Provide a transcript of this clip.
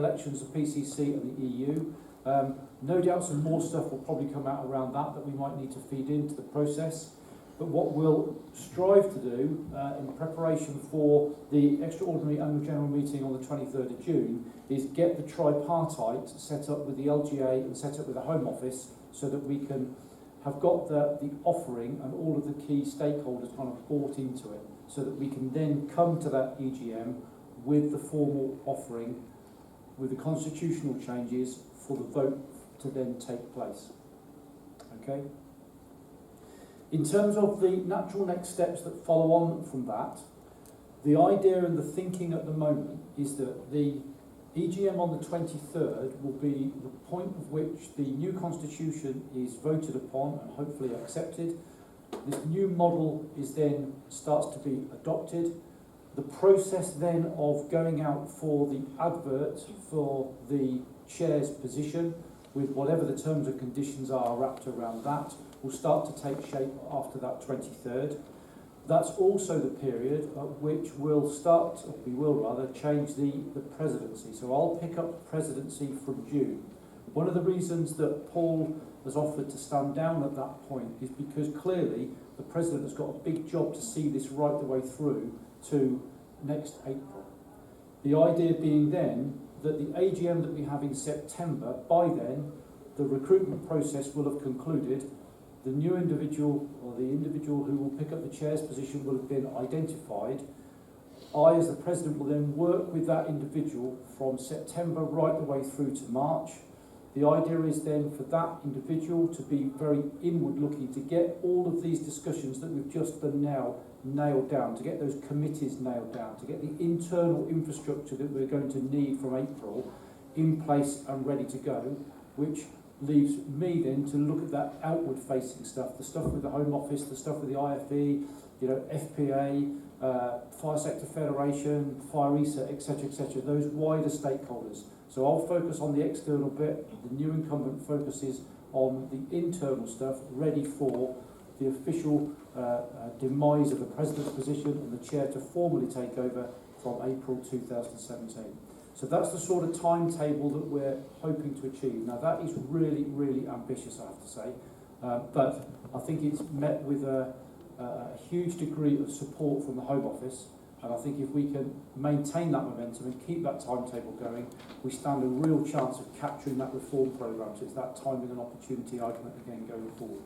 elections, the PCC and the EU. No doubt some more stuff will probably come out around that we might need to feed into the process. But what we'll strive to do in preparation for the extraordinary annual general meeting on the 23rd of June is get the tripartite set up with the LGA and set up with the Home Office so that we can have got the offering and all of the key stakeholders kind of bought into it, so that we can then come to that EGM with the formal offering, with the constitutional changes for the vote to then take place. Okay? In terms of the natural next steps that follow on from that, the idea and the thinking at the moment is that the EGM on the 23rd will be the point at which the new constitution is voted upon and hopefully accepted. This new model is then starts to be adopted. The process then of going out for the advert for the chair's position, with whatever the terms and conditions are wrapped around that, will start to take shape after that 23rd. That's also the period at which we'll start, or we will rather, change the presidency. So I'll pick up the presidency from June. One of the reasons that Paul has offered to stand down at that point is because clearly the president has got a big job to see this right the way through to next April. The idea being then that the AGM that we have in September, by then the recruitment process will have concluded. The new individual, or the individual who will pick up the chair's position, will have been identified. I, as the president, will then work with that individual from September right the way through to March. The idea is then for that individual to be very inward looking, to get all of these discussions that we've just done now nailed down, to get those committees nailed down, to get the internal infrastructure that we're going to need from April in place and ready to go, which leaves me then to look at that outward facing stuff, the stuff with the Home Office, the stuff with the IFE, FPA, Fire Sector Federation, Fire ESA, etc., those wider stakeholders. So I'll focus on the external bit, the new incumbent focuses on the internal stuff, ready for the official demise of the President's position and the Chair to formally take over from April 2017. So that's the sort of timetable that we're hoping to achieve. Now that is really, really ambitious, I have to say, but I think it's met with a huge degree of support from the Home Office, and I think if we can maintain that momentum and keep that timetable going, we stand a real chance of capturing that reform programme. So it's that timing and opportunity argument again going forward.